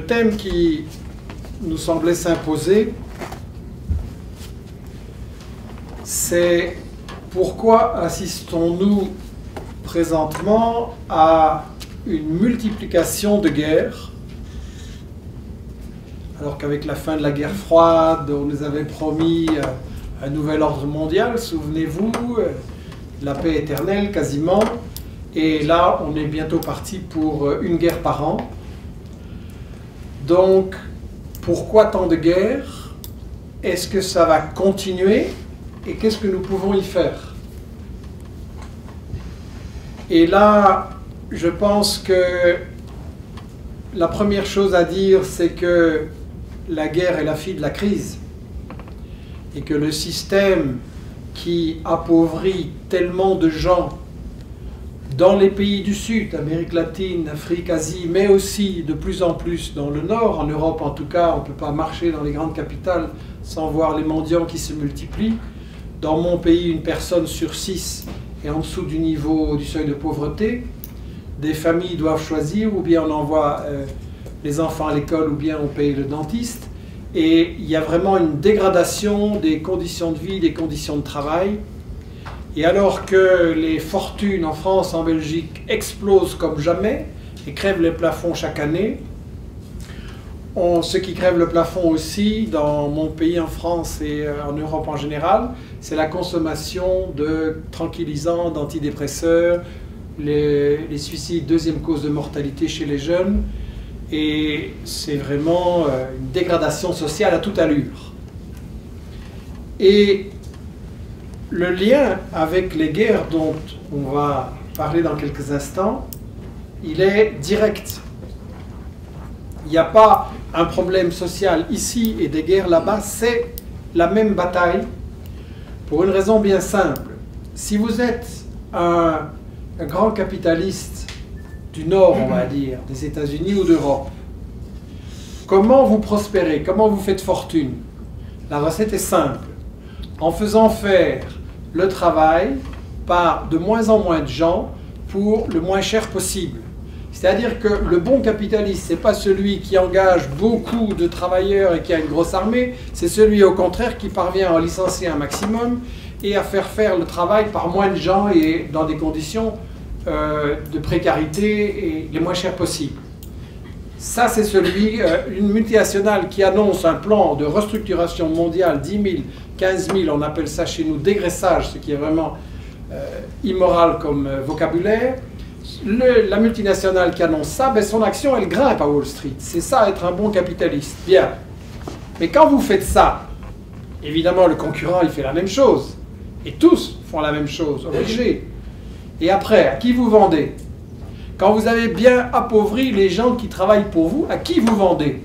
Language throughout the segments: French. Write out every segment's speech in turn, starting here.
Le thème qui nous semblait s'imposer, c'est pourquoi assistons-nous présentement à une multiplication de guerres, alors qu'avec la fin de la guerre froide, on nous avait promis un nouvel ordre mondial, souvenez-vous, la paix éternelle quasiment, et là on est bientôt parti pour une guerre par an. Donc, pourquoi tant de guerres? Est-ce que ça va continuer? Et qu'est-ce que nous pouvons y faire? Et là, je pense que la première chose à dire, c'est que la guerre est la fille de la crise. Et que le système qui appauvrit tellement de gens dans les pays du Sud, Amérique latine, Afrique, Asie, mais aussi de plus en plus dans le Nord, en Europe en tout cas, on ne peut pas marcher dans les grandes capitales sans voir les mendiants qui se multiplient. Dans mon pays, une personne sur 6 est en dessous du niveau du seuil de pauvreté. Des familles doivent choisir, ou bien on envoie les enfants à l'école, ou bien on paye le dentiste. Et il y a vraiment une dégradation des conditions de vie, des conditions de travail. Et alors que les fortunes en France, en Belgique, explosent comme jamais et crèvent les plafonds chaque année, ce qui crève le plafond aussi dans mon pays, en France et en Europe en général, c'est la consommation de tranquillisants, d'antidépresseurs, les suicides, deuxième cause de mortalité chez les jeunes. Et c'est vraiment une dégradation sociale à toute allure. Et le lien avec les guerres dont on va parler dans quelques instants, il est direct. Il n'y a pas un problème social ici et des guerres là-bas, c'est la même bataille pour une raison bien simple. Si vous êtes un grand capitaliste du Nord, on va dire, des États-Unis ou d'Europe, comment vous prospérez, comment vous faites fortune? La recette est simple. En faisant faire le travail par de moins en moins de gens pour le moins cher possible. C'est-à-dire que le bon capitaliste, ce n'est pas celui qui engage beaucoup de travailleurs et qui a une grosse armée, c'est celui au contraire qui parvient à licencier un maximum et à faire le travail par moins de gens et dans des conditions de précarité et les moins chères possibles. Ça, c'est une multinationale qui annonce un plan de restructuration mondiale, 10 000, 15 000, on appelle ça chez nous dégraissage, ce qui est vraiment immoral comme vocabulaire. La multinationale qui annonce ça, ben son action, elle grimpe à Wall Street. C'est ça, être un bon capitaliste. Bien. Mais quand vous faites ça, évidemment, le concurrent, il fait la même chose. Et tous font la même chose, obligés. Et après, à qui vous vendez? Quand vous avez bien appauvri les gens qui travaillent pour vous, à qui vous vendez?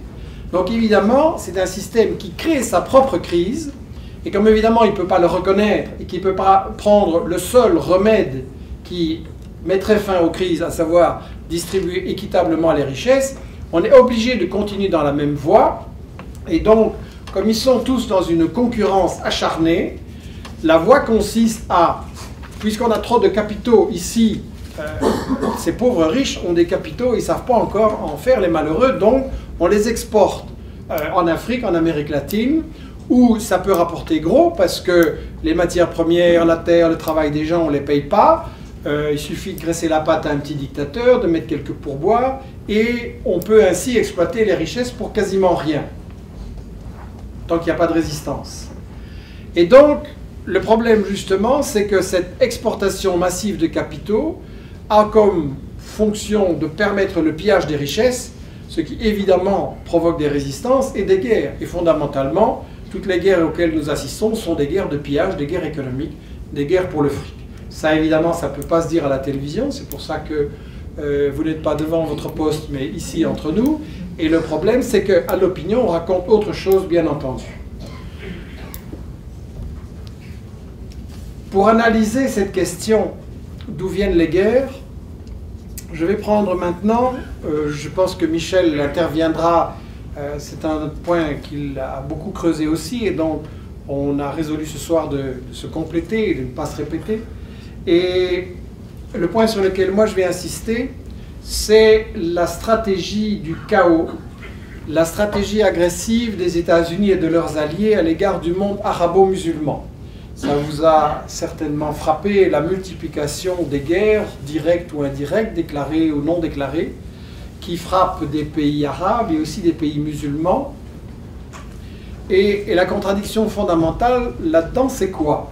Donc évidemment, c'est un système qui crée sa propre crise, et comme évidemment il ne peut pas le reconnaître, et qu'il ne peut pas prendre le seul remède qui mettrait fin aux crises, à savoir distribuer équitablement les richesses, on est obligé de continuer dans la même voie, et donc, comme ils sont tous dans une concurrence acharnée, la voie consiste à, puisqu'on a trop de capitaux ici, ces pauvres riches ont des capitaux, ils ne savent pas encore en faire les malheureux, donc on les exporte en Afrique, en Amérique latine, où ça peut rapporter gros, parce que les matières premières, la terre, le travail des gens, on ne les paye pas, il suffit de graisser la patte à un petit dictateur, de mettre quelques pourboires, et on peut ainsi exploiter les richesses pour quasiment rien, tant qu'il n'y a pas de résistance. Et donc, le problème justement, c'est que cette exportation massive de capitaux a comme fonction de permettre le pillage des richesses, ce qui évidemment provoque des résistances et des guerres. Et fondamentalement, toutes les guerres auxquelles nous assistons sont des guerres de pillage, des guerres économiques, des guerres pour le fric. Ça évidemment, ça ne peut pas se dire à la télévision, c'est pour ça que vous n'êtes pas devant votre poste, mais ici entre nous. Et le problème, c'est qu'à l'opinion, on raconte autre chose, bien entendu. Pour analyser cette question d'où viennent les guerres, je vais prendre maintenant, je pense que Michel interviendra, c'est un point qu'il a beaucoup creusé aussi, et donc on a résolu ce soir de se compléter et de ne pas se répéter. Et le point sur lequel moi je vais insister, c'est la stratégie du chaos la stratégie agressive des États-Unis et de leurs alliés à l'égard du monde arabo-musulman. Ça vous a certainement frappé, la multiplication des guerres, directes ou indirectes, déclarées ou non déclarées, qui frappent des pays arabes et aussi des pays musulmans. Et la contradiction fondamentale là-dedans, c'est quoi?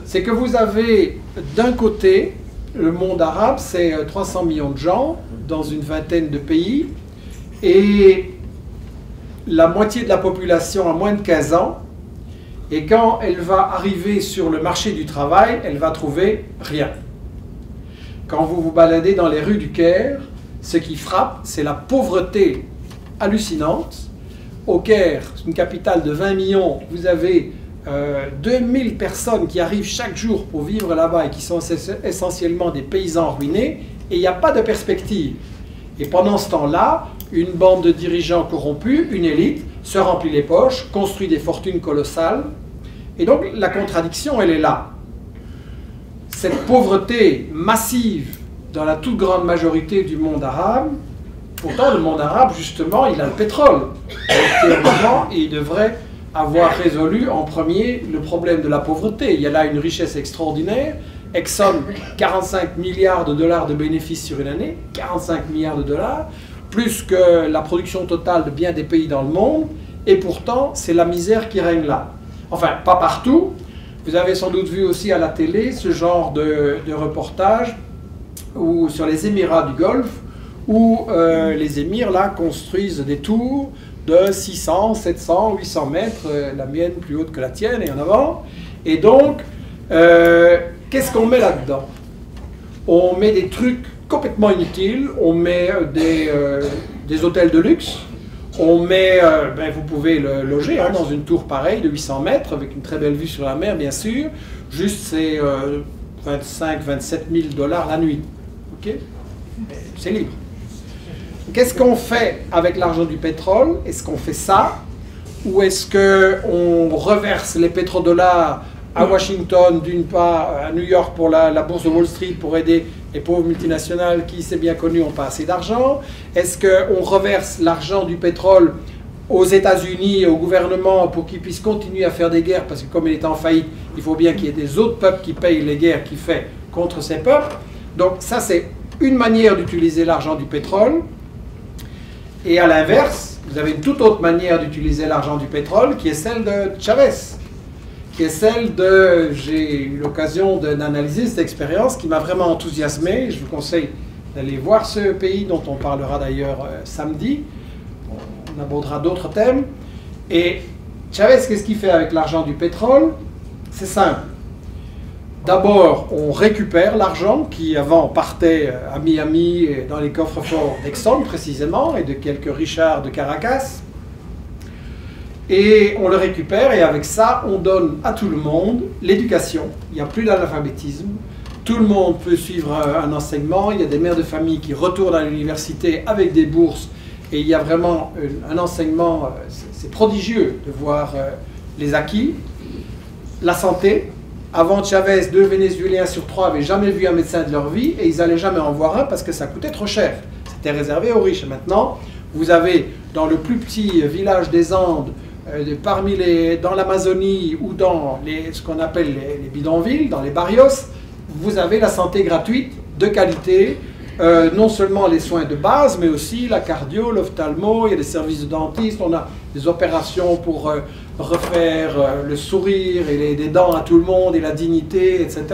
C'est que vous avez d'un côté, le monde arabe, c'est 300 millions de gens dans une vingtaine de pays, et la moitié de la population a moins de 15 ans, et quand elle va arriver sur le marché du travail, elle va trouver rien. Quand vous vous baladez dans les rues du Caire, ce qui frappe, c'est la pauvreté hallucinante. Au Caire, une capitale de 20 millions, vous avez 2000 personnes qui arrivent chaque jour pour vivre là-bas et qui sont essentiellement des paysans ruinés, et il n'y a pas de perspective. Et pendant ce temps-là, une bande de dirigeants corrompus, une élite, se remplit les poches, construit des fortunes colossales. Et donc la contradiction, elle est là. Cette pauvreté massive dans la toute grande majorité du monde arabe, pourtant le monde arabe, justement, il a le pétrole. Et théoriquement, il devrait avoir résolu en premier le problème de la pauvreté. Il y a là une richesse extraordinaire. Exxon, 45 milliards de dollars de bénéfices sur une année, 45 milliards de dollars, plus que la production totale de bien des pays dans le monde, et pourtant, c'est la misère qui règne là. Enfin, pas partout. Vous avez sans doute vu aussi à la télé ce genre de reportage sur les Émirats du Golfe, où les émirs là construisent des tours de 600, 700, 800 mètres, la mienne plus haute que la tienne et en avant. Et donc, qu'est-ce qu'on met là-dedans? On met des trucs complètement inutiles, on met des hôtels de luxe, on met, vous pouvez le loger dans une tour pareille de 800 mètres, avec une très belle vue sur la mer bien sûr, juste c'est 25 27 000 dollars la nuit. Ok? C'est libre. Qu'est-ce qu'on fait avec l'argent du pétrole? Est-ce qu'on fait ça? Ou est-ce qu'on reverse les pétrodollars à Washington, d'une part, à New York pour la bourse de Wall Street pour aider les pauvres multinationales qui, c'est bien connu, n'ont pas assez d'argent? Est-ce qu'on reverse l'argent du pétrole aux États-Unis, au gouvernement, pour qu'ils puissent continuer à faire des guerres? Parce que comme il est en faillite, il faut bien qu'il y ait des autres peuples qui payent les guerres qu'il fait contre ces peuples. Donc ça, c'est une manière d'utiliser l'argent du pétrole. Et à l'inverse, vous avez une toute autre manière d'utiliser l'argent du pétrole, qui est celle de Chavez, qui est celle de... J'ai eu l'occasion d'analyser cette expérience qui m'a vraiment enthousiasmé. Je vous conseille d'aller voir ce pays, dont on parlera d'ailleurs samedi. On abordera d'autres thèmes. Et Chavez, qu'est-ce qu'il fait avec l'argent du pétrole? C'est simple. D'abord, on récupère l'argent qui avant partait à Miami et dans les coffres-forts d'Exxon précisément et de quelques Richards de Caracas. Et on le récupère et avec ça, on donne à tout le monde l'éducation. Il n'y a plus d'analphabétisme. Tout le monde peut suivre un enseignement. Il y a des mères de famille qui retournent à l'université avec des bourses. Et il y a vraiment un enseignement, c'est prodigieux de voir les acquis. La santé. Avant Chavez, 2 Vénézuéliens sur 3 n'avaient jamais vu un médecin de leur vie et ils n'allaient jamais en voir un parce que ça coûtait trop cher. C'était réservé aux riches. Et maintenant, vous avez dans le plus petit village des Andes, dans l'Amazonie ou dans ce qu'on appelle les bidonvilles, dans les barrios, vous avez la santé gratuite, de qualité, non seulement les soins de base, mais aussi la cardio, l'ophtalmo, il y a des services de dentiste, on a des opérations pour refaire le sourire et des dents à tout le monde et la dignité, etc.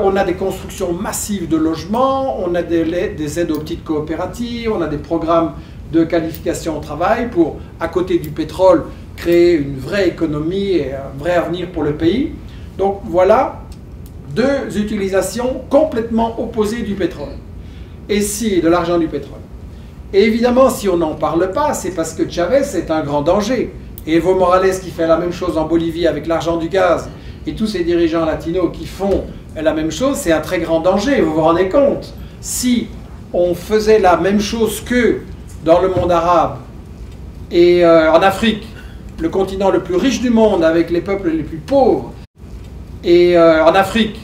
On a des constructions massives de logements, on a des aides aux petites coopératives, on a des programmes de qualification au travail pour, à côté du pétrole, créer une vraie économie et un vrai avenir pour le pays. Donc voilà 2 utilisations complètement opposées du pétrole. Et si de l'argent du pétrole. Et évidemment, si on n'en parle pas, c'est parce que Chavez est un grand danger. Et Evo Morales qui fait la même chose en Bolivie avec l'argent du gaz, et tous ces dirigeants latinos qui font la même chose, c'est un très grand danger, vous vous rendez compte? Si on faisait la même chose que dans le monde arabe et en Afrique, le continent le plus riche du monde avec les peuples les plus pauvres, et en Afrique,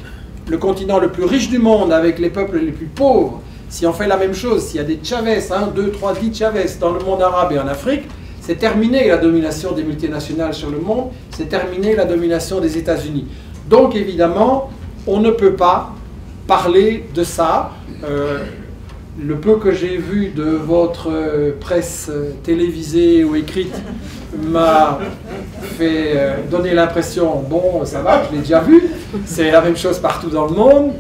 le continent le plus riche du monde avec les peuples les plus pauvres, Si on fait la même chose, s'il y a des Chavez, 1, 2, 3, 10 Chavez dans le monde arabe et en Afrique, c'est terminé la domination des multinationales sur le monde, c'est terminé la domination des États-Unis. Donc évidemment, on ne peut pas parler de ça. Le peu que j'ai vu de votre presse télévisée ou écrite m'a fait donner l'impression, bon, ça va, je l'ai déjà vu, c'est la même chose partout dans le monde.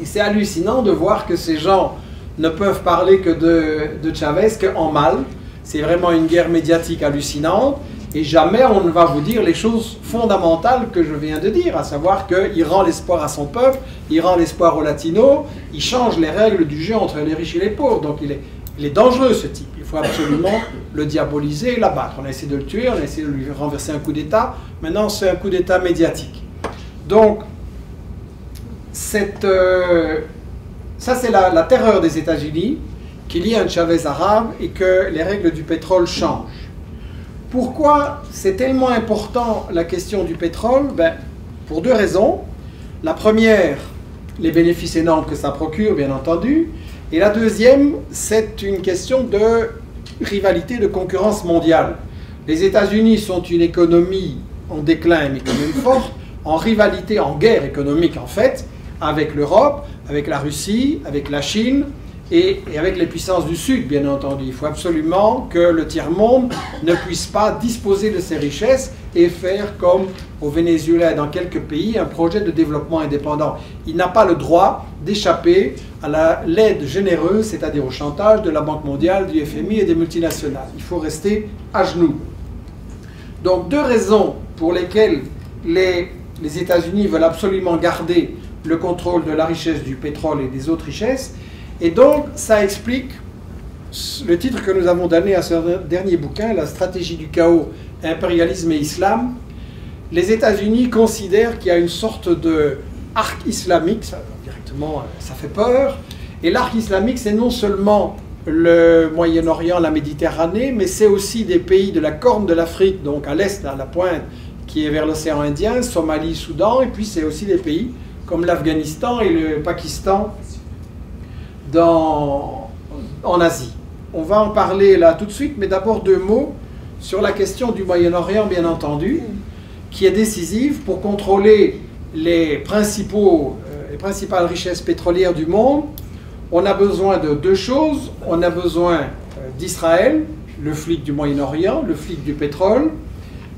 Et c'est hallucinant de voir que ces gens ne peuvent parler que de Chavez qu'en mal. C'est vraiment une guerre médiatique hallucinante. Et jamais on ne va vous dire les choses fondamentales que je viens de dire, à savoir qu'il rend l'espoir à son peuple, il rend l'espoir aux latinos, il change les règles du jeu entre les riches et les pauvres. Donc il est dangereux ce type, il faut absolument le diaboliser et l'abattre. On a essayé de le tuer, on a essayé de lui renverser un coup d'État, maintenant c'est un coup d'État médiatique. Donc ça c'est la terreur des États-Unis, qu'il y ait un Chavez arabe et que les règles du pétrole changent. Pourquoi c'est tellement important la question du pétrole? Pour deux raisons. La première, les bénéfices énormes que ça procure, bien entendu. Et la deuxième, c'est une question de rivalité, de concurrence mondiale. Les États-Unis sont une économie en déclin, mais quand même forte, en rivalité, en guerre économique en fait, avec l'Europe, avec la Russie, avec la Chine, et avec les puissances du Sud, bien entendu. Il faut absolument que le tiers-monde ne puisse pas disposer de ses richesses et faire comme au Venezuela et dans quelques pays, un projet de développement indépendant. Il n'a pas le droit d'échapper à l'aide généreuse, c'est-à-dire au chantage de la Banque mondiale, du FMI et des multinationales. Il faut rester à genoux. Donc deux raisons pour lesquelles les États-Unis veulent absolument garder le contrôle de la richesse du pétrole et des autres richesses. Et donc, ça explique le titre que nous avons donné à ce dernier bouquin, La stratégie du chaos, impérialisme et islam. Les États-Unis considèrent qu'il y a une sorte de arc islamique, ça, directement, ça fait peur. Et l'arc islamique, c'est non seulement le Moyen-Orient, la Méditerranée, mais c'est aussi des pays de la Corne de l'Afrique, donc à l'est, à la pointe, qui est vers l'océan Indien, Somalie, Soudan, et puis c'est aussi des pays comme l'Afghanistan et le Pakistan, en Asie. On va en parler là tout de suite, mais d'abord deux mots sur la question du Moyen-Orient, bien entendu, qui est décisive pour contrôler les principales richesses pétrolières du monde. On a besoin de deux choses. On a besoin d'Israël, le flic du Moyen-Orient, le flic du pétrole,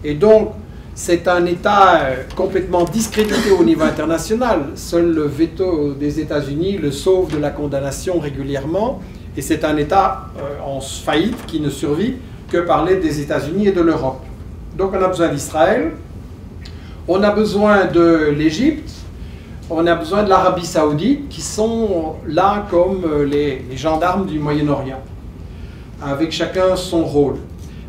et donc c'est un État complètement discrédité au niveau international. Seul le veto des États-Unis le sauve de la condamnation régulièrement. Et c'est un État en faillite qui ne survit que par l'aide des États-Unis et de l'Europe. Donc on a besoin d'Israël. On a besoin de l'Égypte. On a besoin de l'Arabie Saoudite, qui sont là comme les gendarmes du Moyen-Orient, avec chacun son rôle.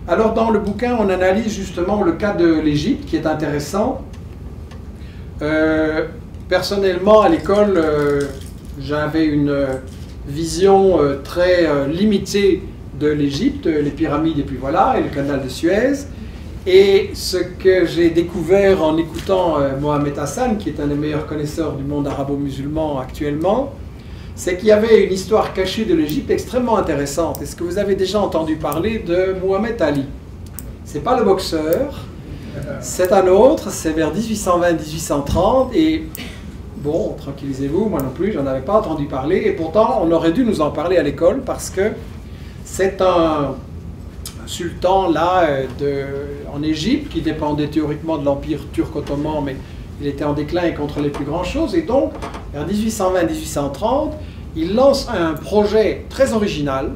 Alors dans le bouquin, on analyse justement le cas de l'Égypte, qui est intéressant. Personnellement, à l'école, j'avais une vision très limitée de l'Égypte, les pyramides et puis voilà, et le canal de Suez. Et ce que j'ai découvert en écoutant Mohamed Hassan, qui est un des meilleurs connaisseurs du monde arabo-musulman actuellement, c'est qu'il y avait une histoire cachée de l'Égypte extrêmement intéressante. Est-ce que vous avez déjà entendu parler de Mohamed Ali? C'est pas le boxeur, c'est un autre, c'est vers 1820-1830, et bon, tranquillisez-vous, moi non plus, j'en avais pas entendu parler, et pourtant on aurait dû nous en parler à l'école, parce que c'est un sultan là en Égypte, qui dépendait théoriquement de l'Empire turc-ottoman, mais il était en déclin et contre les plus grandes choses, et donc, vers 1820-1830, il lance un projet très original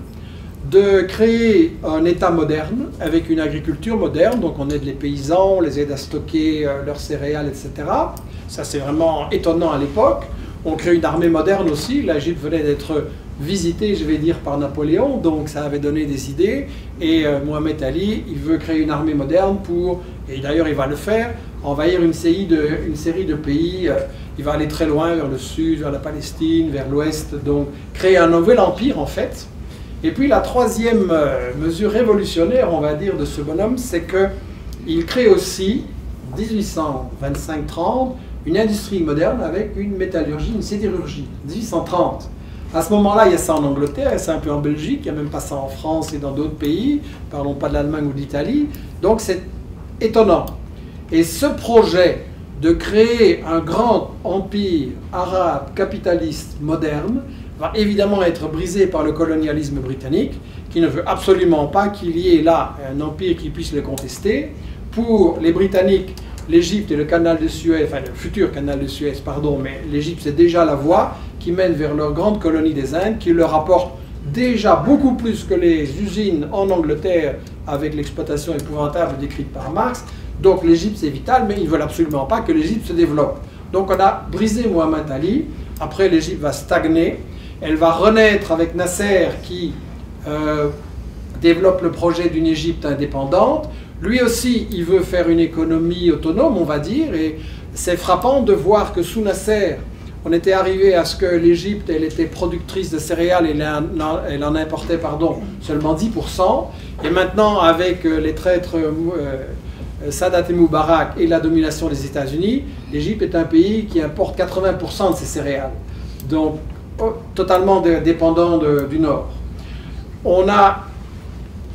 de créer un État moderne, avec une agriculture moderne, donc on aide les paysans, on les aide à stocker leurs céréales, etc. Ça c'est vraiment étonnant à l'époque. On crée une armée moderne aussi, l'Égypte venait d'être visitée, je vais dire, par Napoléon, donc ça avait donné des idées, et Mohamed Ali, il veut créer une armée moderne pour, et d'ailleurs il va le faire, envahir une série de pays, il va aller très loin, vers le sud, vers la Palestine, vers l'ouest, donc créer un nouvel empire en fait. Et puis la troisième mesure révolutionnaire, on va dire, de ce bonhomme, c'est qu'il crée aussi, 1825-30, une industrie moderne avec une métallurgie, une sidérurgie, 1830. À ce moment-là, il y a ça en Angleterre, et c'est un peu en Belgique, il n'y a même pas ça en France et dans d'autres pays, parlons pas de l'Allemagne ou de l'Italie, donc c'est étonnant. Et ce projet de créer un grand empire arabe capitaliste moderne va évidemment être brisé par le colonialisme britannique, qui ne veut absolument pas qu'il y ait là un empire qui puisse le contester. Pour les Britanniques, l'Égypte et le canal de Suez, enfin le futur canal de Suez, pardon, mais l'Égypte c'est déjà la voie qui mène vers leur grande colonie des Indes, qui leur apporte déjà beaucoup plus que les usines en Angleterre avec l'exploitation épouvantable décrite par Marx. Donc l'Égypte c'est vital, mais ils ne veulent absolument pas que l'Égypte se développe. Donc on a brisé Mohamed Ali, après l'Égypte va stagner, elle va renaître avec Nasser qui développe le projet d'une Égypte indépendante. Lui aussi, il veut faire une économie autonome, on va dire, et c'est frappant de voir que sous Nasser, on était arrivé à ce que l'Égypte, elle était productrice de céréales et elle en importait, seulement 10%. Et maintenant, avec les traîtres Sadat et Moubarak et la domination des États-Unis, l'Égypte est un pays qui importe 80% de ses céréales. Donc, totalement dépendant du Nord. On a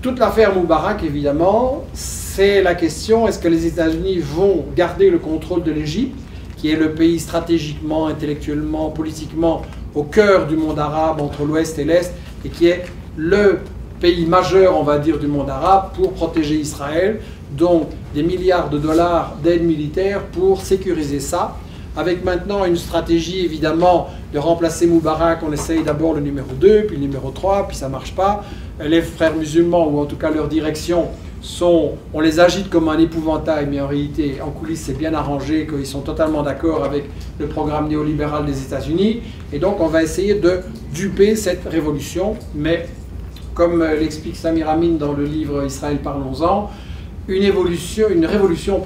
toute l'affaire Moubarak, évidemment, c'est la question, est-ce que les États-Unis vont garder le contrôle de l'Égypte, qui est le pays stratégiquement, intellectuellement, politiquement au cœur du monde arabe, entre l'Ouest et l'Est, et qui est le pays majeur, on va dire, du monde arabe pour protéger Israël, donc des milliards de dollars d'aide militaire pour sécuriser ça, avec maintenant une stratégie évidemment de remplacer Moubarak. On essaye d'abord le numéro 2, puis le numéro 3, puis ça ne marche pas. Les frères musulmans, ou en tout cas leur direction, on les agite comme un épouvantail, mais en réalité, en coulisses, c'est bien arrangé, qu'ils sont totalement d'accord avec le programme néolibéral des États-Unis. Et donc on va essayer de duper cette révolution, mais comme l'explique Samir Amin dans le livre Israël, parlons-en, une révolution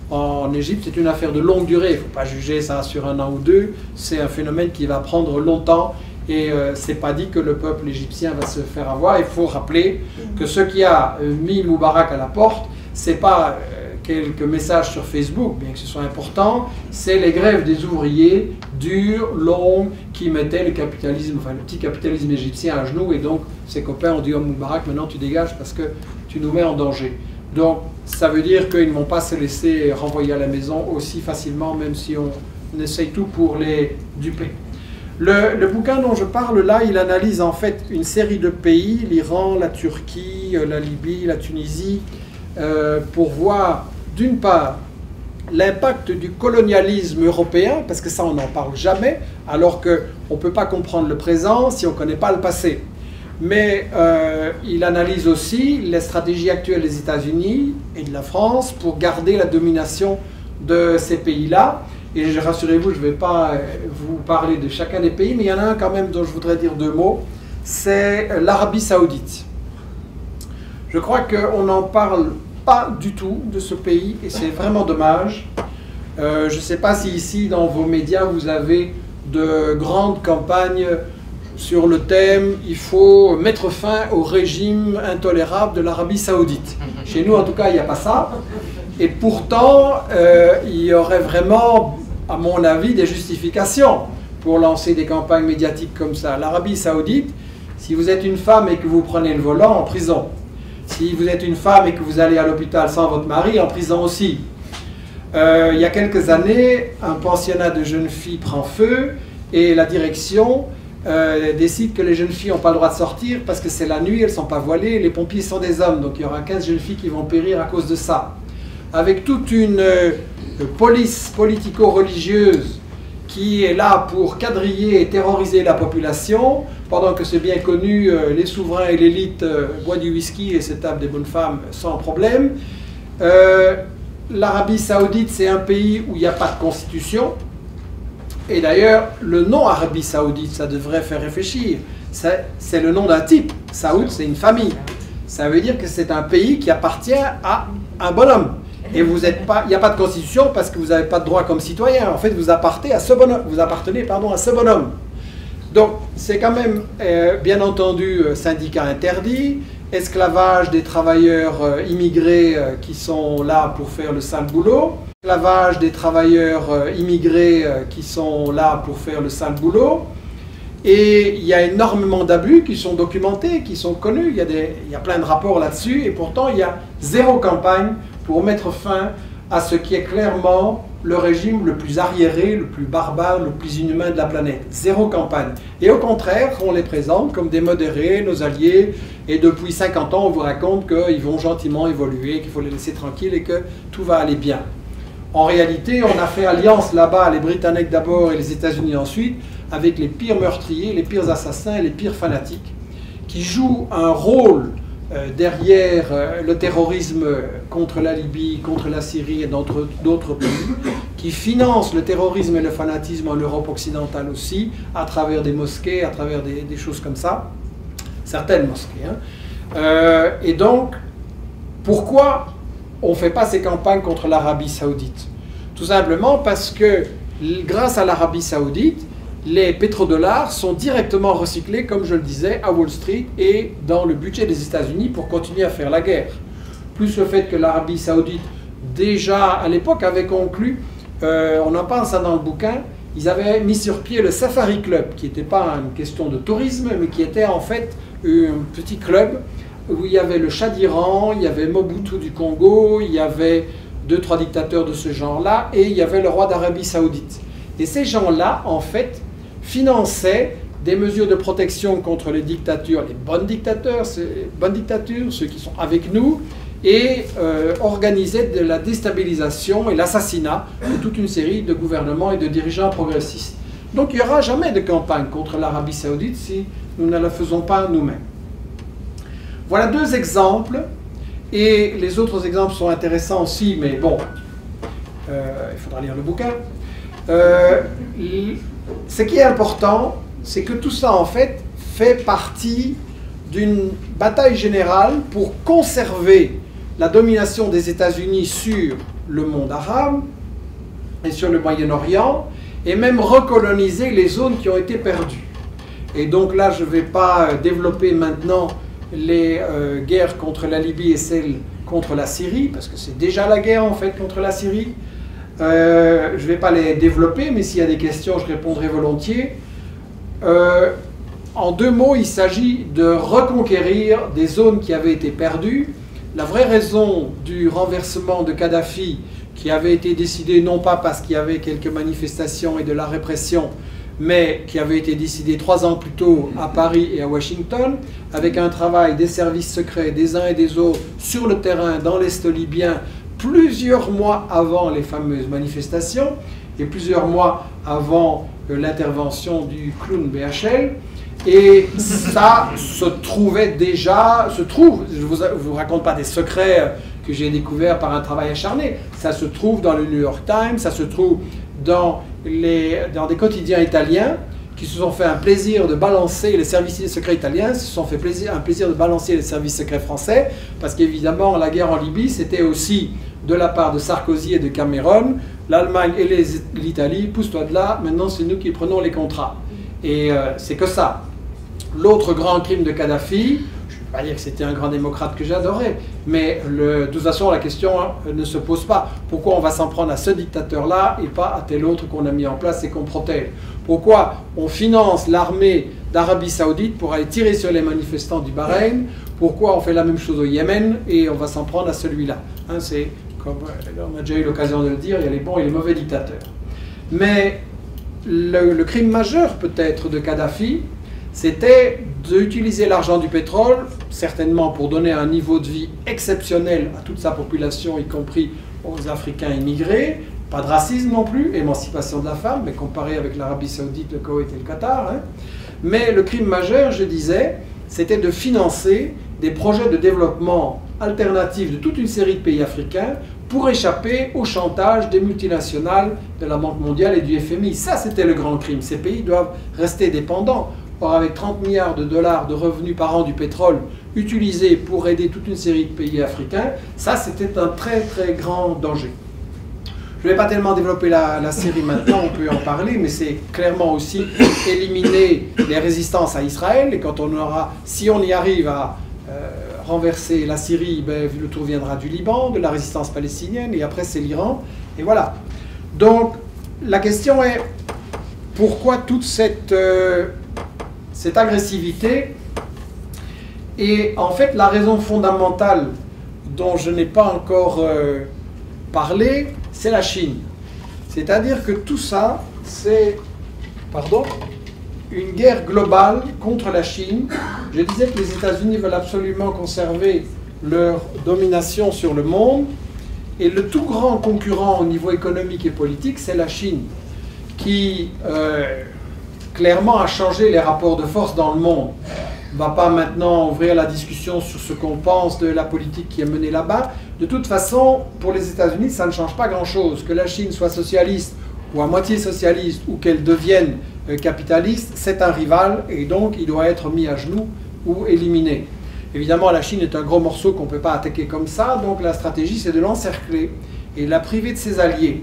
en Égypte, c'est une affaire de longue durée. Il ne faut pas juger ça sur un an ou deux. C'est un phénomène qui va prendre longtemps et c'est pas dit que le peuple égyptien va se faire avoir. Il faut rappeler que ce qui a mis Moubarak à la porte, c'est pas quelques messages sur Facebook, bien que ce soit important, c'est les grèves des ouvriers dures, longues, qui mettaient le capitalisme, enfin le petit capitalisme égyptien à genoux, et donc ses copains ont dit oh Moubarak, maintenant tu dégages parce que tu nous mets en danger. Donc ça veut dire qu'ils ne vont pas se laisser renvoyer à la maison aussi facilement, même si on essaye tout pour les duper. Le bouquin dont je parle là, il analyse en fait une série de pays, l'Iran, la Turquie, la Libye, la Tunisie, pour voir d'une part l'impact du colonialisme européen, parce que ça on n'en parle jamais, alors qu'on ne peut pas comprendre le présent si on ne connaît pas le passé. Mais il analyse aussi les stratégies actuelles des États-Unis et de la France pour garder la domination de ces pays-là. Et rassurez-vous, je ne vais pas vous parler de chacun des pays, mais il y en a un quand même dont je voudrais dire deux mots, c'est l'Arabie Saoudite. Je crois qu'on n'en parle pas du tout de ce pays, et c'est vraiment dommage. Je ne sais pas si ici, dans vos médias, vous avez de grandes campagnes sur le thème « Il faut mettre fin au régime intolérable de l'Arabie Saoudite ». Chez nous, en tout cas, il n'y a pas ça. Et pourtant, il y aurait vraiment, à mon avis, des justifications pour lancer des campagnes médiatiques comme ça. L'Arabie Saoudite, si vous êtes une femme et que vous prenez le volant, en prison. Si vous êtes une femme et que vous allez à l'hôpital sans votre mari, en prison aussi. Il y a quelques années, un pensionnat de jeunes filles prend feu et la direction décide que les jeunes filles n'ont pas le droit de sortir parce que c'est la nuit, elles ne sont pas voilées, les pompiers sont des hommes, donc il y aura 15 jeunes filles qui vont périr à cause de ça. Avec toute une police politico-religieuse qui est là pour quadriller et terroriser la population, pendant que c'est bien connu, les souverains et l'élite boivent du whisky et se tapent des bonnes femmes sans problème. L'Arabie Saoudite, c'est un pays où il n'y a pas de constitution. Et d'ailleurs, le nom Arabie Saoudite, ça devrait faire réfléchir. C'est le nom d'un type. Saoud, c'est une famille. Ça veut dire que c'est un pays qui appartient à un bonhomme. Et il n'y a pas de constitution parce que vous n'avez pas de droit comme citoyen. En fait, vous appartenez à ce bonhomme. Donc, c'est quand même, bien entendu, syndicat interdit, esclavage des travailleurs immigrés qui sont là pour faire le sale boulot, Et il y a énormément d'abus qui sont documentés, qui sont connus. Il y a plein de rapports là-dessus. Et pourtant, il y a zéro campagne pour mettre fin à ce qui est clairement le régime le plus arriéré, le plus barbare, le plus inhumain de la planète. Zéro campagne. Et au contraire, on les présente comme des modérés, nos alliés, et depuis 50 ans, on vous raconte qu'ils vont gentiment évoluer, qu'il faut les laisser tranquilles et que tout va aller bien. En réalité, on a fait alliance là-bas, les Britanniques d'abord et les États-Unis ensuite, avec les pires meurtriers, les pires assassins et les pires fanatiques, qui jouent un rôle derrière le terrorisme contre la Libye, contre la Syrie et d'autres pays, qui financent le terrorisme et le fanatisme en Europe occidentale aussi, à travers des mosquées, à travers des choses comme ça, certaines mosquées. Hein. Et donc, pourquoi on ne fait pas ces campagnes contre l'Arabie Saoudite? Tout simplement parce que, grâce à l'Arabie Saoudite, les pétrodollars sont directement recyclés, comme je le disais, à Wall Street et dans le budget des États-Unis pour continuer à faire la guerre. Plus le fait que l'Arabie Saoudite, déjà à l'époque, avait conclu, on en parle ça dans le bouquin, ils avaient mis sur pied le Safari Club, qui n'était pas une question de tourisme, mais qui était en fait un petit club où il y avait le Shah d'Iran, il y avait Mobutu du Congo, il y avait 2-3 dictateurs de ce genre-là, et il y avait le roi d'Arabie Saoudite. Et ces gens-là, en fait, finançaient des mesures de protection contre les dictatures, les bonnes dictatures, ceux qui sont avec nous, et organisaient de la déstabilisation et l'assassinat de toute une série de gouvernements et de dirigeants progressistes. Donc il n'y aura jamais de campagne contre l'Arabie Saoudite si nous ne la faisons pas nous-mêmes. Voilà deux exemples, et les autres exemples sont intéressants aussi, mais bon, il faudra lire le bouquin. Ce qui est important, c'est que tout ça, en fait partie d'une bataille générale pour conserver la domination des États-Unis sur le monde arabe et sur le Moyen-Orient, et même recoloniser les zones qui ont été perdues. Et donc là, je ne vais pas développer maintenant les guerres contre la Libye et celles contre la Syrie, parce que c'est déjà la guerre, en fait, contre la Syrie. Je ne vais pas les développer, mais s'il y a des questions, je répondrai volontiers. En deux mots, il s'agit de reconquérir des zones qui avaient été perdues. La vraie raison du renversement de Kadhafi, qui avait été décidé non pas parce qu'il y avait quelques manifestations et de la répression, mais qui avait été décidé 3 ans plus tôt à Paris et à Washington, avec un travail des services secrets des uns et des autres sur le terrain dans l'Est libyen, plusieurs mois avant les fameuses manifestations et plusieurs mois avant l'intervention du clown BHL. Et ça se trouvait déjà, je ne vous raconte pas des secrets que j'ai découverts par un travail acharné, ça se trouve dans le New York Times, ça se trouve dans des quotidiens italiens qui se sont fait un plaisir de balancer les services secrets italiens, se sont fait un plaisir de balancer les services secrets français, parce qu'évidemment la guerre en Libye c'était aussi de la part de Sarkozy et de Cameron, l'Allemagne et l'Italie, pousse-toi de là, maintenant c'est nous qui prenons les contrats. Et c'est que ça. L'autre grand crime de Kadhafi, je ne vais pas dire que c'était un grand démocrate que j'adorais, mais de toute façon la question ne se pose pas. Pourquoi on va s'en prendre à ce dictateur-là et pas à tel autre qu'on a mis en place et qu'on protège? Pourquoi on finance l'armée d'Arabie Saoudite pour aller tirer sur les manifestants du Bahreïn? Pourquoi on fait la même chose au Yémen et on va s'en prendre à celui-là? Hein, c'est comme on a déjà eu l'occasion de le dire, il y a les bons et les mauvais dictateurs. Mais le crime majeur peut-être de Kadhafi, c'était d'utiliser l'argent du pétrole, certainement pour donner un niveau de vie exceptionnel à toute sa population, y compris aux Africains immigrés, pas de racisme non plus, émancipation de la femme, mais comparé avec l'Arabie Saoudite, le Koweït et le Qatar. Hein. Mais le crime majeur, je disais, c'était de financer des projets de développement alternatifs de toute une série de pays africains pour échapper au chantage des multinationales de la Banque mondiale et du FMI. Ça, c'était le grand crime. Ces pays doivent rester dépendants. Or, avec 30 milliards de dollars de revenus par an du pétrole utilisés pour aider toute une série de pays africains, ça, c'était un très, très grand danger. Je ne vais pas tellement développer la Syrie maintenant, on peut en parler, mais c'est clairement aussi éliminer les résistances à Israël. Et quand on aura, si on y arrive à renverser la Syrie, ben, le tour viendra du Liban, de la résistance palestinienne, et après c'est l'Iran, et voilà. Donc, la question est, pourquoi toute cette cette agressivité. Et en fait, la raison fondamentale dont je n'ai pas encore parlé, c'est la Chine. C'est-à-dire que tout ça, c'est une guerre globale contre la Chine. Je disais que les États-Unis veulent absolument conserver leur domination sur le monde. Et le tout grand concurrent au niveau économique et politique, c'est la Chine, qui clairement a changé les rapports de force dans le monde. On ne va pas maintenant ouvrir la discussion sur ce qu'on pense de la politique qui est menée là-bas. De toute façon, pour les États-Unis, ça ne change pas grand-chose. Que la Chine soit socialiste ou à moitié socialiste ou qu'elle devienne capitaliste, c'est un rival et donc il doit être mis à genoux ou éliminé. Évidemment, la Chine est un gros morceau qu'on ne peut pas attaquer comme ça, donc la stratégie, c'est de l'encercler et de la priver de ses alliés.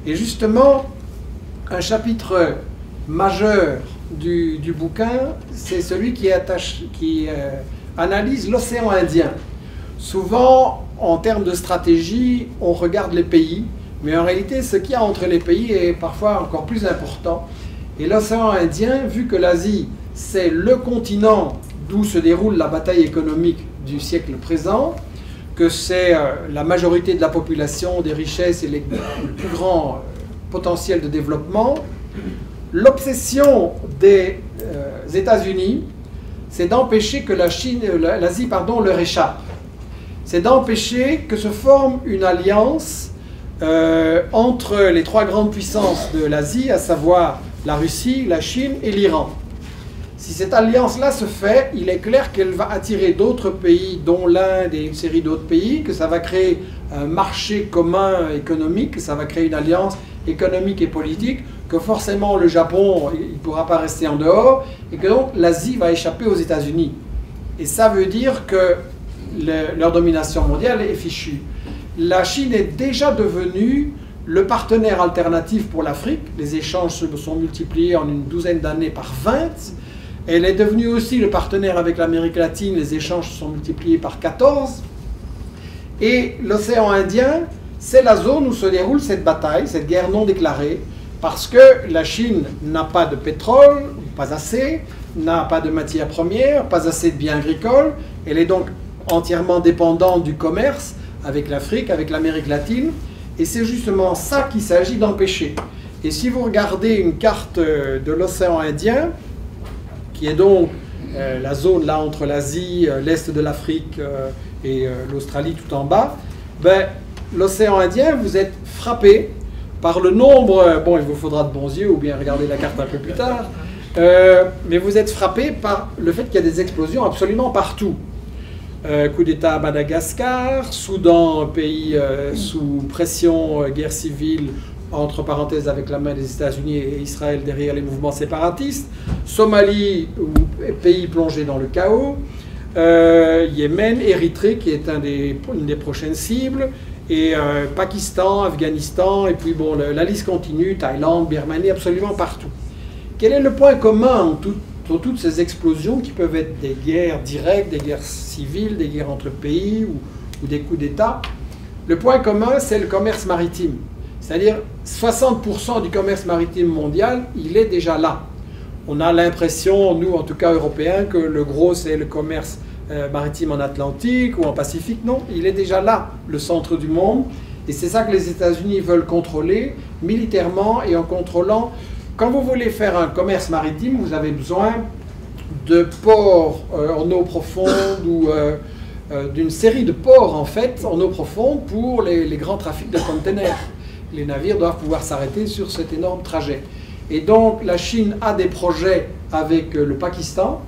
Et justement, un chapitre majeur du bouquin, c'est celui qui analyse l'océan Indien. Souvent, en termes de stratégie, on regarde les pays, mais en réalité, ce qu'il y a entre les pays est parfois encore plus important. Et l'océan Indien, vu que l'Asie, c'est le continent d'où se déroule la bataille économique du siècle présent, que c'est la majorité de la population, des richesses et le plus grand potentiel de développement, l'obsession des États-Unis, c'est d'empêcher que l'Asie leur échappe. C'est d'empêcher que se forme une alliance entre les trois grandes puissances de l'Asie, à savoir la Russie, la Chine et l'Iran. Si cette alliance-là se fait, il est clair qu'elle va attirer d'autres pays, dont l'Inde et une série d'autres pays, que ça va créer un marché commun économique, que ça va créer une alliance économique et politique, que forcément le Japon il ne pourra pas rester en dehors, et que donc l'Asie va échapper aux États-Unis. Et ça veut dire que leur domination mondiale est fichue. La Chine est déjà devenue le partenaire alternatif pour l'Afrique. Les échanges se sont multipliés en une douzaine d'années par 20. Elle est devenue aussi le partenaire avec l'Amérique latine. Les échanges se sont multipliés par 14. Et l'océan Indien, c'est la zone où se déroule cette bataille, cette guerre non déclarée, parce que la Chine n'a pas de pétrole, pas assez, n'a pas de matières premières, pas assez de biens agricoles. Elle est donc entièrement dépendante du commerce avec l'Afrique, avec l'Amérique latine. Et c'est justement ça qu'il s'agit d'empêcher. Et si vous regardez une carte de l'océan Indien, qui est donc la zone là entre l'Asie, l'Est de l'Afrique et l'Australie tout en bas, ben, l'océan Indien, vous êtes frappé par le nombre, bon il vous faudra de bons yeux ou bien regarder la carte un peu plus tard, mais vous êtes frappé par le fait qu'il y a des explosions absolument partout. Coup d'État à Madagascar, Soudan, pays sous pression, guerre civile, entre parenthèses avec la main des États-Unis et Israël derrière les mouvements séparatistes, Somalie, pays plongé dans le chaos, Yémen, Érythrée qui est une des prochaines cibles, et Pakistan, Afghanistan, et puis bon, la liste continue, Thaïlande, Birmanie, absolument partout. Quel est le point commun dans toutes ces explosions qui peuvent être des guerres directes, des guerres civiles, des guerres entre pays ou des coups d'État? Le point commun, c'est le commerce maritime. C'est-à-dire 60% du commerce maritime mondial, il est déjà là. On a l'impression, nous en tout cas européens, que le gros c'est le commerce maritime en Atlantique ou en Pacifique. Non, il est déjà là, le centre du monde. Et c'est ça que les États-Unis veulent contrôler militairement et en contrôlant. Quand vous voulez faire un commerce maritime, vous avez besoin de ports en eau profonde ou d'une série de ports en fait en eau profonde pour les grands trafics de containers. Les navires doivent pouvoir s'arrêter sur cet énorme trajet. Et donc la Chine a des projets avec le Pakistan,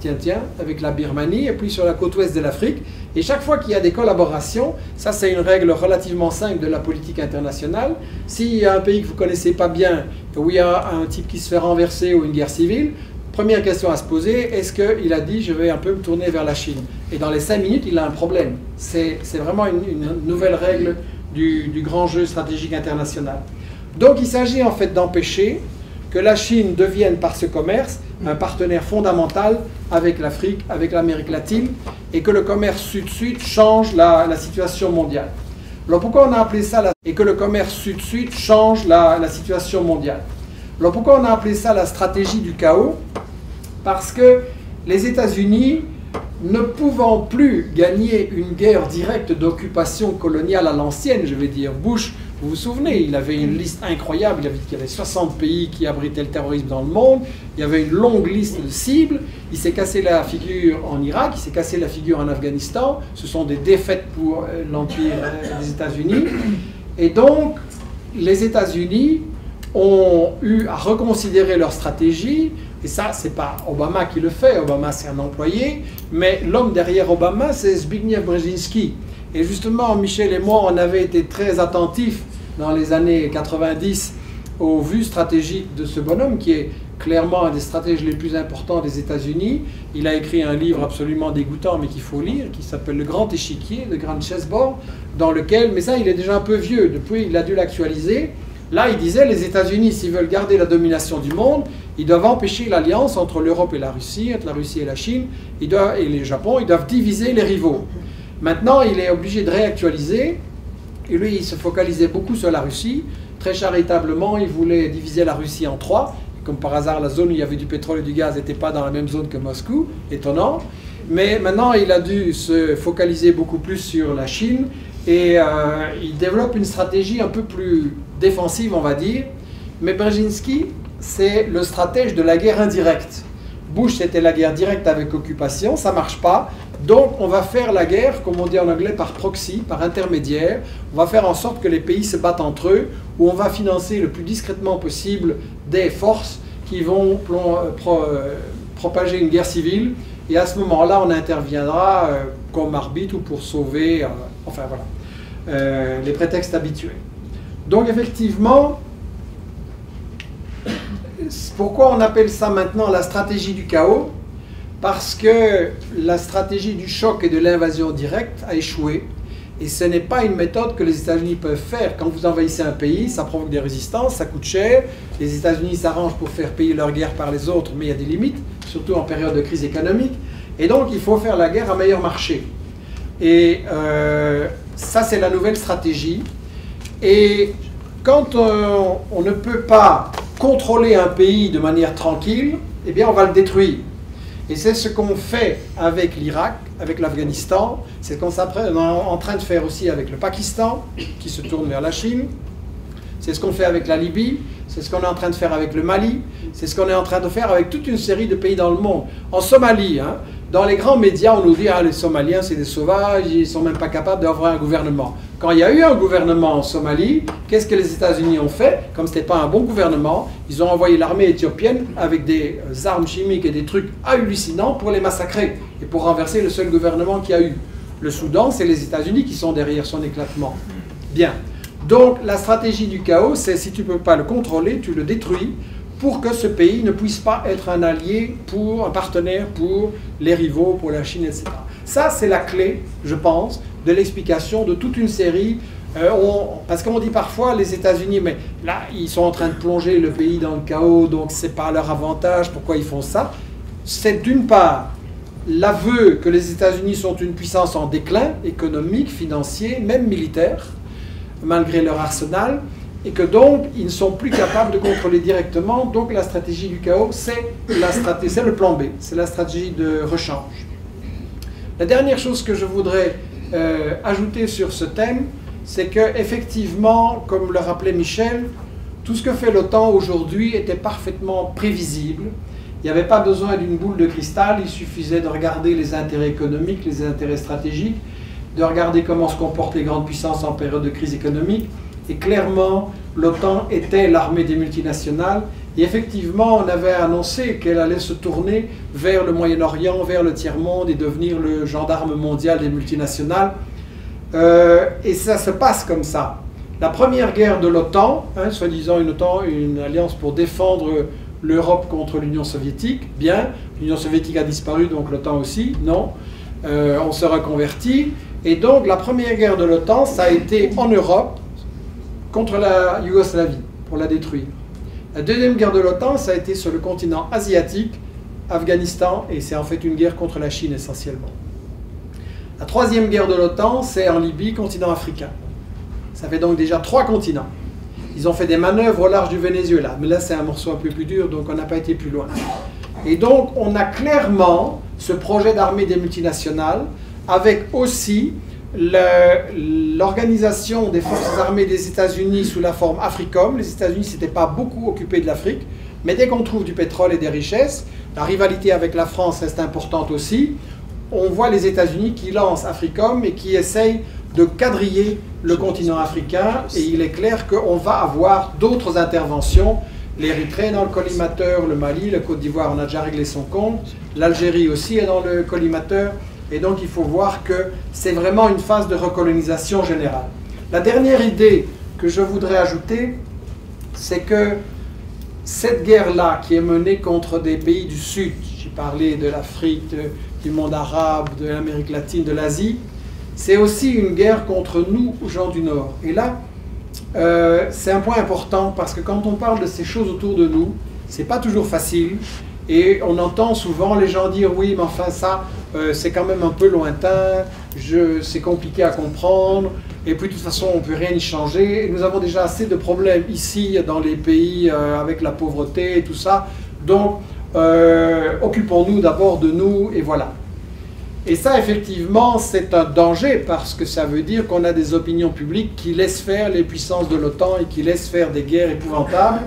avec la Birmanie, et puis sur la côte ouest de l'Afrique. Et chaque fois qu'il y a des collaborations, ça c'est une règle relativement simple de la politique internationale, s'il y a un pays que vous ne connaissez pas bien, où il y a un type qui se fait renverser ou une guerre civile, première question à se poser, est-ce qu'il a dit je vais un peu me tourner vers la Chine? Et dans les 5 minutes, il a un problème. C'est vraiment une nouvelle règle du grand jeu stratégique international. Donc il s'agit en fait d'empêcher que la Chine devienne par ce commerce un partenaire fondamental avec l'Afrique, avec l'Amérique latine, et que le commerce sud-sud change la situation mondiale. Alors pourquoi on a appelé ça et que le commerce sud-sud change la situation mondiale? Alors pourquoi on a appelé ça la stratégie du chaos? Parce que les États-Unis, ne pouvant plus gagner une guerre directe d'occupation coloniale à l'ancienne, je vais dire, Bush, vous vous souvenez, il avait une liste incroyable, il y avait 60 pays qui abritaient le terrorisme dans le monde, il y avait une longue liste de cibles, il s'est cassé la figure en Irak, il s'est cassé la figure en Afghanistan, ce sont des défaites pour l'Empire des États-Unis, et donc les États-Unis ont eu à reconsidérer leur stratégie. Et ça, c'est pas Obama qui le fait, Obama c'est un employé, mais l'homme derrière Obama, c'est Zbigniew Brzezinski. Et justement, Michel et moi, on avait été très attentifs dans les années 90 aux vues stratégiques de ce bonhomme, qui est clairement un des stratèges les plus importants des États-Unis. Il a écrit un livre absolument dégoûtant, mais qu'il faut lire, qui s'appelle Le Grand Échiquier, The Grand Chessboard, dans lequel, mais ça, il est déjà un peu vieux, depuis, il a dû l'actualiser. Là, il disait, les États-Unis, s'ils veulent garder la domination du monde, ils doivent empêcher l'alliance entre l'Europe et la Russie, entre la Russie et la Chine, et le Japon, ils doivent diviser les rivaux. Maintenant, il est obligé de réactualiser, et lui, il se focalisait beaucoup sur la Russie. Très charitablement, il voulait diviser la Russie en 3. Comme par hasard, la zone où il y avait du pétrole et du gaz n'était pas dans la même zone que Moscou, étonnant. Mais maintenant, il a dû se focaliser beaucoup plus sur la Chine, et il développe une stratégie un peu plus défensive, on va dire. Mais Brzezinski, c'est le stratège de la guerre indirecte. Bush, c'était la guerre directe avec occupation, ça ne marche pas. Donc, on va faire la guerre, comme on dit en anglais, par proxy, par intermédiaire. On va faire en sorte que les pays se battent entre eux, où on va financer le plus discrètement possible des forces qui vont propager une guerre civile. Et à ce moment-là, on interviendra comme arbitre ou pour sauver, enfin voilà, les prétextes habituels. Donc, effectivement, pourquoi on appelle ça maintenant la stratégie du chaos? Parce que la stratégie du choc et de l'invasion directe a échoué. Et ce n'est pas une méthode que les États-Unis peuvent faire. Quand vous envahissez un pays, ça provoque des résistances, ça coûte cher. Les États-Unis s'arrangent pour faire payer leur guerre par les autres, mais il y a des limites, surtout en période de crise économique. Et donc, il faut faire la guerre à meilleur marché. Et ça, c'est la nouvelle stratégie. Et quand on ne peut pas contrôler un pays de manière tranquille, eh bien, on va le détruire. Et c'est ce qu'on fait avec l'Irak, avec l'Afghanistan, c'est ce qu'on est en train de faire aussi avec le Pakistan, qui se tourne vers la Chine, c'est ce qu'on fait avec la Libye, c'est ce qu'on est en train de faire avec le Mali, c'est ce qu'on est en train de faire avec toute une série de pays dans le monde. En Somalie, hein, dans les grands médias, on nous dit ah, les Somaliens, c'est des sauvages, ils ne sont même pas capables d'avoir un gouvernement. Quand il y a eu un gouvernement en Somalie, qu'est-ce que les États-Unis ont fait? Comme ce n'était pas un bon gouvernement, ils ont envoyé l'armée éthiopienne avec des armes chimiques et des trucs hallucinants pour les massacrer et pour renverser le seul gouvernement qu'il y a eu. Le Soudan, c'est les États-Unis qui sont derrière son éclatement. Bien. Donc, la stratégie du chaos, c'est si tu ne peux pas le contrôler, tu le détruis pour que ce pays ne puisse pas être un allié, un partenaire pour les rivaux, pour la Chine, etc. Ça, c'est la clé, je pense, de l'explication de toute une série. Parce qu'on dit parfois, les États-Unis, mais là, ils sont en train de plonger le pays dans le chaos, donc ce n'est pas à leur avantage, pourquoi ils font ça? C'est d'une part l'aveu que les États-Unis sont une puissance en déclin, économique, financier, même militaire, malgré leur arsenal, et que donc ils ne sont plus capables de contrôler directement. Donc la stratégie du chaos, c'est le plan B, c'est la stratégie de rechange. La dernière chose que je voudrais ajouter sur ce thème, c'est qu'effectivement, comme le rappelait Michel, tout ce que fait l'OTAN aujourd'hui était parfaitement prévisible. Il n'y avait pas besoin d'une boule de cristal, il suffisait de regarder les intérêts économiques, les intérêts stratégiques, de regarder comment se comportent les grandes puissances en période de crise économique. Et clairement, l'OTAN était l'armée des multinationales. Et effectivement, on avait annoncé qu'elle allait se tourner vers le Moyen-Orient, vers le tiers-monde et devenir le gendarme mondial des multinationales. Et ça se passe comme ça. La première guerre de l'OTAN, hein, soi-disant une alliance pour défendre l'Europe contre l'Union soviétique, bien, l'Union soviétique a disparu, donc l'OTAN aussi, non, on se reconvertit. Et donc la première guerre de l'OTAN, ça a été en Europe, contre la Yougoslavie, pour la détruire. La deuxième guerre de l'OTAN, ça a été sur le continent asiatique, Afghanistan, et c'est en fait une guerre contre la Chine essentiellement. La troisième guerre de l'OTAN, c'est en Libye, continent africain. Ça fait donc déjà 3 continents. Ils ont fait des manœuvres au large du Venezuela, mais là c'est un morceau un peu plus dur, donc on n'a pas été plus loin. Et donc, on a clairement ce projet d'armée des multinationales, avec aussi l'organisation des forces armées des États-Unis sous la forme AFRICOM. Les États-Unis ne s'étaient pas beaucoup occupés de l'Afrique, mais dès qu'on trouve du pétrole et des richesses, la rivalité avec la France reste importante aussi. On voit les États-Unis qui lancent AFRICOM et qui essayent de quadriller le continent africain, et il est clair qu'on va avoir d'autres interventions. L'Érythrée dans le collimateur, le Mali, la Côte d'Ivoire, on a déjà réglé son compte, l'Algérie aussi est dans le collimateur, et donc il faut voir que c'est vraiment une phase de recolonisation générale. La dernière idée que je voudrais ajouter, c'est que cette guerre-là qui est menée contre des pays du Sud, j'ai parlé de l'Afrique, du monde arabe, de l'Amérique latine, de l'Asie, c'est aussi une guerre contre nous, gens du Nord. Et là, c'est un point important parce que quand on parle de ces choses autour de nous, c'est pas toujours facile. Et on entend souvent les gens dire oui, mais enfin ça, c'est quand même un peu lointain, c'est compliqué à comprendre, et puis de toute façon on ne peut rien y changer. Et nous avons déjà assez de problèmes ici dans les pays avec la pauvreté et tout ça. Donc occupons-nous d'abord de nous, et voilà. Et ça, effectivement, c'est un danger parce que ça veut dire qu'on a des opinions publiques qui laissent faire les puissances de l'OTAN et qui laissent faire des guerres épouvantables.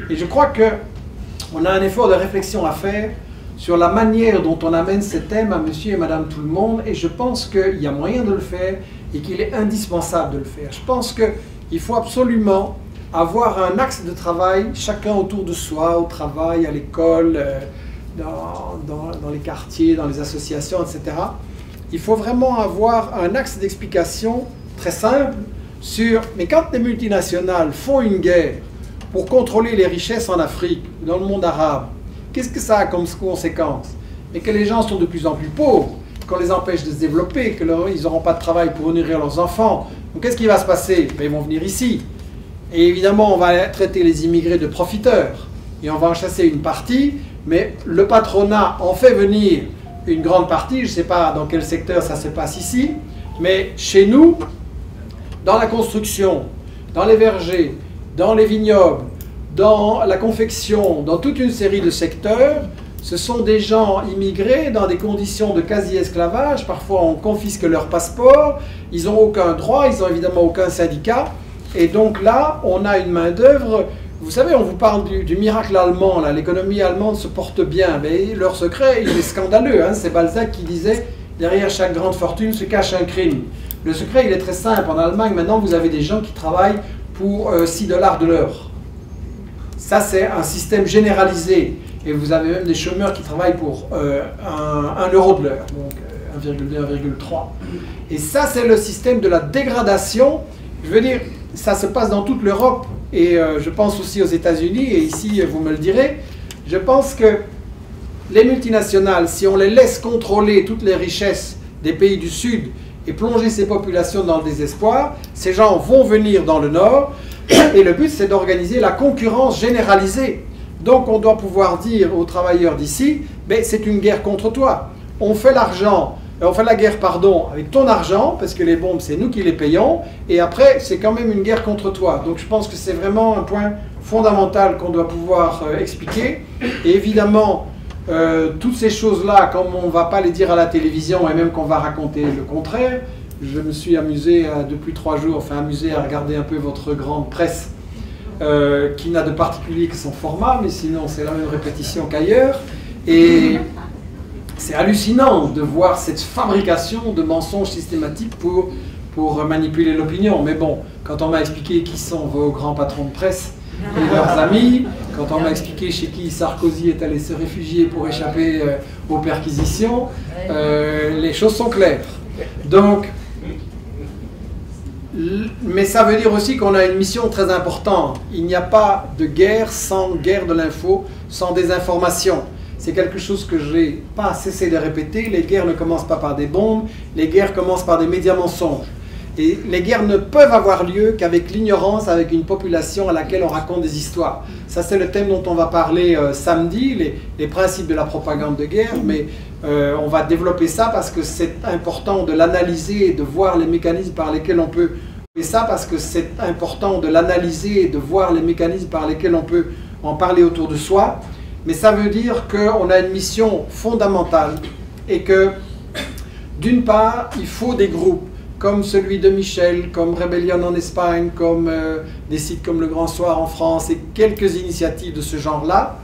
Et je crois qu'on a un effort de réflexion à faire sur la manière dont on amène ces thèmes à monsieur et madame tout le monde. Et je pense qu'il y a moyen de le faire et qu'il est indispensable de le faire. Je pense qu'il faut absolument avoir un axe de travail, chacun autour de soi, au travail, à l'école, dans les quartiers, dans les associations, etc. Il faut vraiment avoir un axe d'explication très simple sur, mais quand les multinationales font une guerre pour contrôler les richesses en Afrique, dans le monde arabe, qu'est-ce que ça a comme conséquence? Et que les gens sont de plus en plus pauvres, qu'on les empêche de se développer, qu'ils n'auront pas de travail pour nourrir leurs enfants. Donc qu'est-ce qui va se passer? Ils vont venir ici. Et évidemment, on va traiter les immigrés de profiteurs. Et on va en chasser une partie. Mais le patronat en fait venir une grande partie, je ne sais pas dans quel secteur ça se passe ici, mais chez nous, dans la construction, dans les vergers, dans les vignobles, dans la confection, dans toute une série de secteurs, ce sont des gens immigrés dans des conditions de quasi-esclavage. Parfois on confisque leur passeport, ils n'ont aucun droit, ils n'ont évidemment aucun syndicat, et donc là on a une main-d'œuvre. Vous savez, on vous parle du miracle allemand, là, l'économie allemande se porte bien, mais leur secret, il est scandaleux, hein. C'est Balzac qui disait, derrière chaque grande fortune se cache un crime. Le secret, il est très simple. En Allemagne, maintenant, vous avez des gens qui travaillent pour 6 $ de l'heure. Ça, c'est un système généralisé. Et vous avez même des chômeurs qui travaillent pour 1 euro de l'heure, donc 1,2, 1,3. Et ça, c'est le système de la dégradation. Je veux dire, ça se passe dans toute l'Europe. Et je pense aussi aux États-Unis, et ici vous me le direz, je pense que les multinationales, si on les laisse contrôler toutes les richesses des pays du Sud et plonger ces populations dans le désespoir, ces gens vont venir dans le Nord, et le but c'est d'organiser la concurrence généralisée. Donc on doit pouvoir dire aux travailleurs d'ici, ben, c'est une guerre contre toi. On fait l'argent. On fait la guerre, pardon, avec ton argent, parce que les bombes, c'est nous qui les payons, et après, c'est quand même une guerre contre toi. Donc je pense que c'est vraiment un point fondamental qu'on doit pouvoir expliquer. Et évidemment, toutes ces choses-là, comme on ne va pas les dire à la télévision, et même qu'on va raconter le contraire, je me suis amusé depuis 3 jours, enfin amusé à regarder un peu votre grande presse, qui n'a de particulier que son format, mais sinon c'est la même répétition qu'ailleurs. Et c'est hallucinant de voir cette fabrication de mensonges systématiques pour manipuler l'opinion. Mais bon, quand on m'a expliqué qui sont vos grands patrons de presse et leurs amis, quand on m'a expliqué chez qui Sarkozy est allé se réfugier pour échapper aux perquisitions, les choses sont claires. Donc, mais ça veut dire aussi qu'on a une mission très importante. Il n'y a pas de guerre sans guerre de l'info, sans désinformation. C'est quelque chose que je n'ai pas cessé de répéter. Les guerres ne commencent pas par des bombes, les guerres commencent par des médias mensonges. Et les guerres ne peuvent avoir lieu qu'avec l'ignorance, avec une population à laquelle on raconte des histoires. Ça, c'est le thème dont on va parler samedi, les principes de la propagande de guerre, mais on va développer ça parce que c'est important de l'analyser et de voir les mécanismes par lesquels on peut... Et ça parce que c'est important de l'analyser et de voir les mécanismes par lesquels on peut en parler autour de soi. mais ça veut dire qu'on a une mission fondamentale et que, d'une part, il faut des groupes comme celui de Michel, comme Rebellion en Espagne, comme des sites comme Le Grand Soir en France et quelques initiatives de ce genre-là.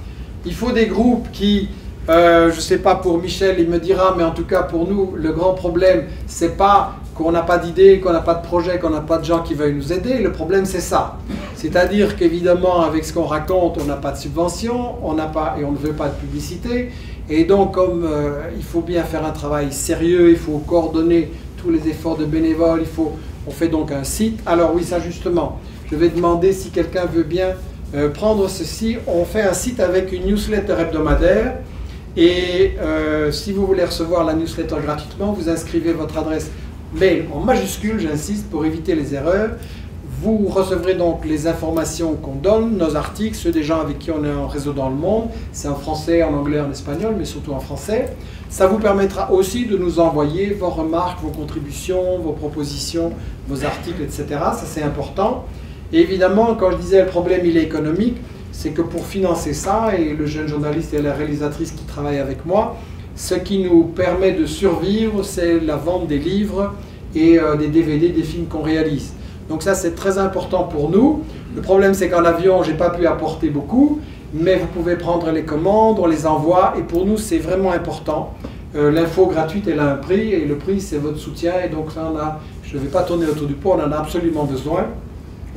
Il faut des groupes qui, je ne sais pas pour Michel, il me dira, mais en tout cas pour nous, le grand problème, c'est pas qu'on n'a pas d'idées, qu'on n'a pas de projet, qu'on n'a pas de gens qui veuillent nous aider. Le problème, c'est ça. C'est-à-dire qu'évidemment, avec ce qu'on raconte, on n'a pas de subvention, on n'a pas, et on ne veut pas de publicité. Et donc, comme il faut bien faire un travail sérieux, il faut coordonner tous les efforts de bénévoles, on fait donc un site. Alors oui, ça justement, je vais demander si quelqu'un veut bien prendre ceci. On fait un site avec une newsletter hebdomadaire. Et si vous voulez recevoir la newsletter gratuitement, vous inscrivez votre adresse mail en majuscule, j'insiste, pour éviter les erreurs. Vous recevrez donc les informations qu'on donne, nos articles, ceux des gens avec qui on est en réseau dans le monde. C'est en français, en anglais, en espagnol, mais surtout en français. Ça vous permettra aussi de nous envoyer vos remarques, vos contributions, vos propositions, vos articles, etc. Ça, c'est important. Et évidemment, quand je disais le problème, il est économique, c'est que pour financer ça, et le jeune journaliste et la réalisatrice qui travaillent avec moi, ce qui nous permet de survivre, c'est la vente des livres et des DVD, des films qu'on réalise. Donc ça, c'est très important pour nous. Le problème, c'est qu'en avion, je n'ai pas pu apporter beaucoup, mais vous pouvez prendre les commandes, on les envoie, et pour nous, c'est vraiment important. L'info gratuite, elle a un prix, et le prix, c'est votre soutien, et donc ça, je ne vais pas tourner autour du pot, on en a absolument besoin.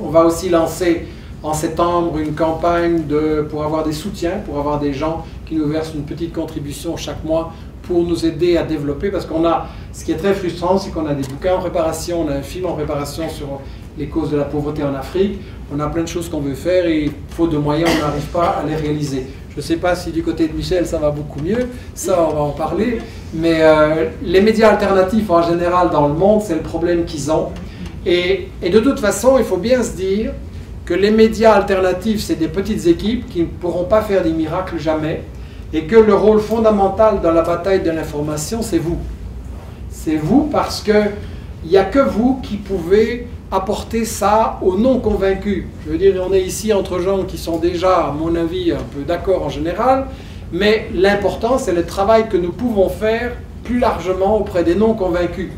On va aussi lancer en septembre une campagne pour avoir des soutiens, pour avoir des gens qui nous versent une petite contribution chaque mois pour nous aider à développer, parce qu'on a, ce qui est très frustrant, c'est qu'on a des bouquins en préparation, on a un film en préparation sur les causes de la pauvreté en Afrique, on a plein de choses qu'on veut faire et faute de moyens, on n'arrive pas à les réaliser. Je ne sais pas si du côté de Michel ça va beaucoup mieux, ça on va en parler, mais les médias alternatifs en général dans le monde, c'est le problème qu'ils ont. Et de toute façon, il faut bien se dire que les médias alternatifs, c'est des petites équipes qui ne pourront pas faire des miracles jamais, et que le rôle fondamental dans la bataille de l'information, c'est vous. C'est vous parce qu'il n'y a que vous qui pouvez apporter ça aux non-convaincus. Je veux dire, on est ici entre gens qui sont déjà, à mon avis, un peu d'accord en général, mais l'important, c'est le travail que nous pouvons faire plus largement auprès des non-convaincus.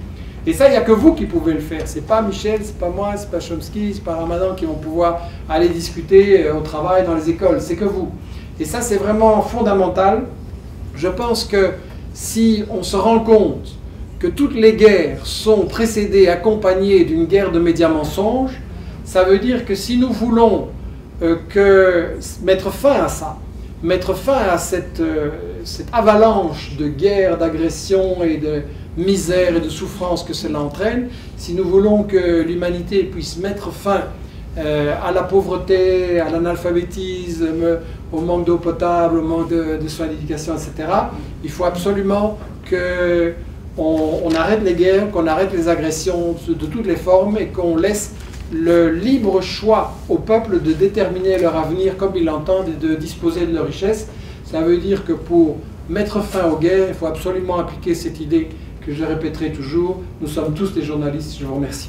Et ça, il n'y a que vous qui pouvez le faire. C'est pas Michel, c'est pas moi, c'est pas Chomsky, c'est pas Ramadan qui vont pouvoir aller discuter au travail, dans les écoles. C'est que vous. Et ça, c'est vraiment fondamental. Je pense que si on se rend compte que toutes les guerres sont précédées, accompagnées d'une guerre de médias mensonges, ça veut dire que si nous voulons mettre fin à ça, mettre fin à cette avalanche de guerres, d'agressions et de misère et de souffrance que cela entraîne, si nous voulons que l'humanité puisse mettre fin à la pauvreté, à l'analphabétisme, au manque d'eau potable, au manque de soins d'éducation, etc., il faut absolument qu'on arrête les guerres, qu'on arrête les agressions de toutes les formes et qu'on laisse le libre choix au peuple de déterminer leur avenir comme ils l'entendent et de disposer de leurs richesses. Ça veut dire que pour mettre fin aux guerres, il faut absolument appliquer cette idée que je répéterai toujours. Nous sommes tous des journalistes. Je vous remercie.